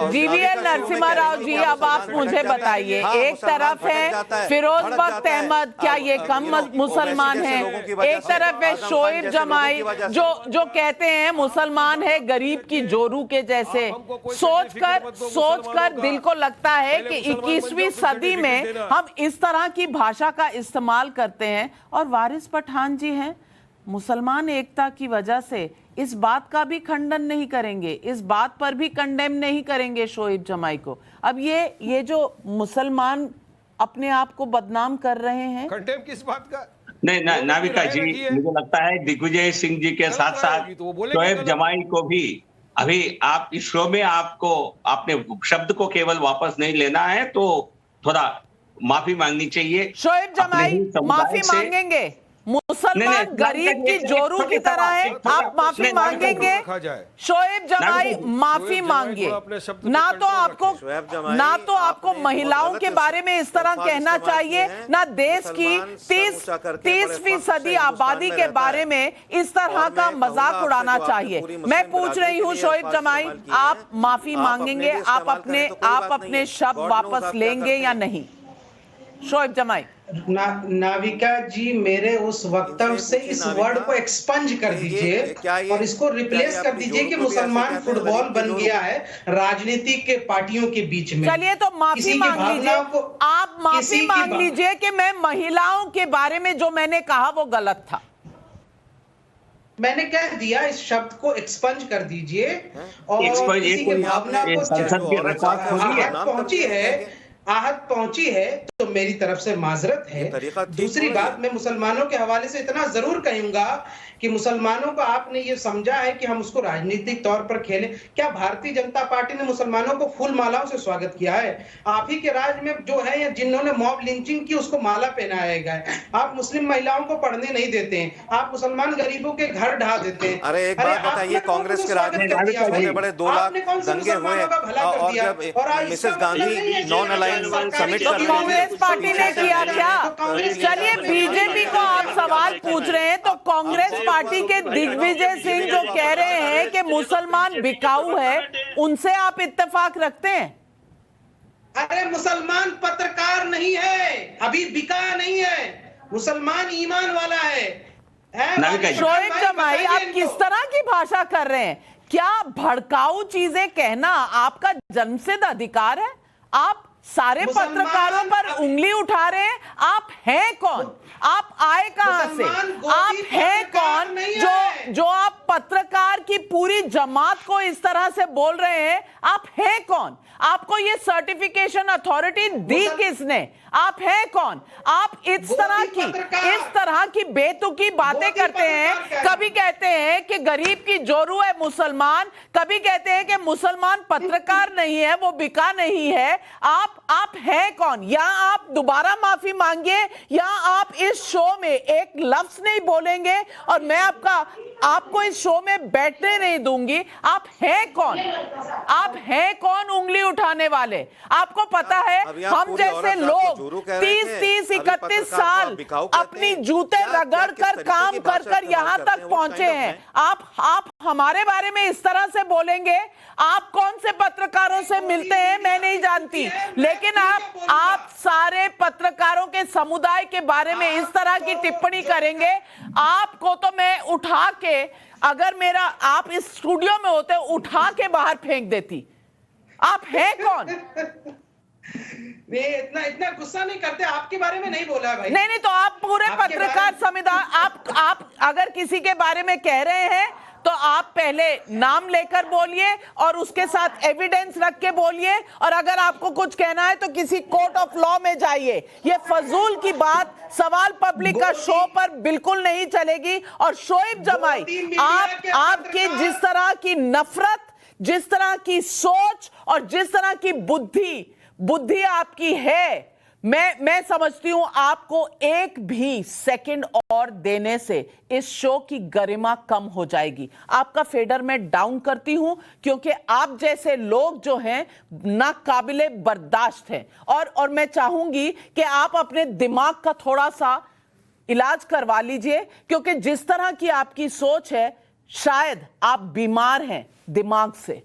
GVL Narasimha Rao ji, अब आप मुझे बताइए, एक तरफ है फिरोज बख्त अहमद, क्या ये कम मुसलमान है? एक तरफ है शोएब जमाई जो कहते हैं मुसलमान है गरीब की जोरू के जैसे। सोचकर दिल को लगता है कि 21वीं सदी में हम इस तरह की भाषा का इस्तेमाल करते हैं। और वारिस पठान जी हैं, मुसलमान एकता की वजह से इस बात का भी खंडन नहीं करेंगे, इस बात पर भी कंडेम नहीं करेंगे शोएब जमाई को। अब ये जो मुसलमान अपने आप को बदनाम कर रहे हैं, कंडेम किस बात का? नहीं नाविका जी, मुझे लगता है दिग्विजय सिंह जी के साथ साथ शोएब जमाई को भी अभी आप इस शो में आपने शब्द को केवल वापस नहीं लेना है, तो थोड़ा माफी मांगनी चाहिए। शोएब जमाई माफी मांगेंगे? मुसलमान गरीब की जोरू की तरह है, आप माफी मांगेंगे? शोएब जमाई माफी मांगिए। ना तो आपको महिलाओं के बारे में इस तरह कहना चाहिए, ना देश की 30वीं सदी आबादी के बारे में इस तरह का मजाक उड़ाना चाहिए। मैं पूछ रही हूँ शोएब जमाई, आप माफी मांगेंगे? आप अपने शब्द वापस लेंगे या नहीं? शोएब जमाई। नाविका जी, मेरे उस वक्तव्य से इस वर्ड को एक्सपंज कर दीजिए और इसको रिप्लेस कर दीजिए कि मुसलमान फुटबॉल बन गया है राजनीति के पार्टियों के बीच में। चलिए तो माफी मांग लीजिए, आप माफी मांग लीजिए कि मैं महिलाओं के बारे में जो मैंने कहा वो गलत था। मैंने कह दिया, इस शब्द को एक्सपंज कर दीजिए और किसी की भावना को आहत पहुंची है तो मेरी तरफ से माजरत है। दूसरी बात, मैं मुसलमानों के हवाले से इतना जरूर कहूंगा कि मुसलमानों को आपने ये समझा है कि हम उसको राजनीतिक तौर पर खेलें। क्या भारतीय जनता पार्टी ने मुसलमानों को फूल मालाओं से स्वागत किया है? आप ही के राज में जो है या जिन्होंने मॉब लिंचिंग की उसको माला पहनाया गया। आप मुस्लिम महिलाओं को पढ़ने नहीं देते हैं, आप मुसलमान गरीबों के घर ढा देते हैं। अरे एक बात बताइए, कांग्रेस के राज में बड़े 2 लाख दंगे हुए और जब Mrs Gandhi non aligned summit कर कांग्रेस पार्टी ने किया क्या? चलिए बीजेपी को आप सवाल पूछ रहे हैं, तो कांग्रेस पार्टी के दिग्विजय सिंह जो कह रहे हैं कि मुसलमान बिकाऊ है, उनसे आप इत्तेफाक रखते हैं? अरे मुसलमान पत्रकार नहीं है, अभी बिका नहीं है, मुसलमान ईमान वाला है। शोएब जमाई, आप किस तरह की भाषा कर रहे हैं? क्या भड़काऊ चीजें कहना आपका जन्मसिद्ध अधिकार है? आप सारे पत्रकारों पर उंगली उठा रहे हैं। आप हैं कौन? आप आए कहां से? आप हैं कौन जो आप पत्रकार की पूरी जमात को इस तरह से बोल रहे हैं? आप हैं कौन? आपको ये सर्टिफिकेशन अथॉरिटी दी किसने? आप हैं कौन? आप इस तरह की बेतुकी बातें करते हैं। कभी कहते हैं कि गरीब की जोरू है मुसलमान, कभी कहते हैं कि मुसलमान पत्रकार नहीं है, वो बिका नहीं है। आप हैं कौन? या आप दोबारा माफी मांगिए या आप इस शो में एक लफ्ज नहीं बोलेंगे और मैं आपको इस शो में बैठने नहीं दूंगी। आप हैं कौन? आप हैं कौन उंगली उठाने वाले? आपको पता है हम जैसे लोग 30-31 साल अपनी जूते रगड़ कर काम कर यहां तक पहुंचे हैं। आप हमारे बारे में इस तरह से बोलेंगे? आप कौन से पत्रकारों से मिलते हैं मैं नहीं जानती, लेकिन आप सारे पत्रकारों के समुदाय के बारे में इस तरह की टिप्पणी करेंगे? आपको तो मैं उठा के, अगर आप इस स्टूडियो में होते उठा के बाहर फेंक देती। आप हैं कौन? इतना गुस्सा नहीं करते, आपके बारे में नहीं बोला भाई। नहीं तो आप पूरे पत्रकार समुदाय, आप अगर किसी के बारे में कह रहे हैं तो आप पहले नाम लेकर बोलिए और उसके साथ एविडेंस रख के बोलिए, और अगर आपको कुछ कहना है तो किसी कोर्ट ऑफ लॉ में जाइए। ये फजूल की बात सवाल पब्लिक का शो पर बिल्कुल नहीं चलेगी। और शोएब जमाई, आपकी जिस तरह की नफरत, जिस तरह की सोच और जिस तरह की बुद्धि आपकी है, मैं समझती हूं आपको एक भी सेकंड और देने से इस शो की गरिमा कम हो जाएगी। आपका फेडर मैं डाउन करती हूं क्योंकि आप जैसे लोग जो हैं नाकाबिले बर्दाश्त हैं। और मैं चाहूंगी कि आप अपने दिमाग का थोड़ा सा इलाज करवा लीजिए, क्योंकि जिस तरह की आपकी सोच है शायद आप बीमार हैं दिमाग से।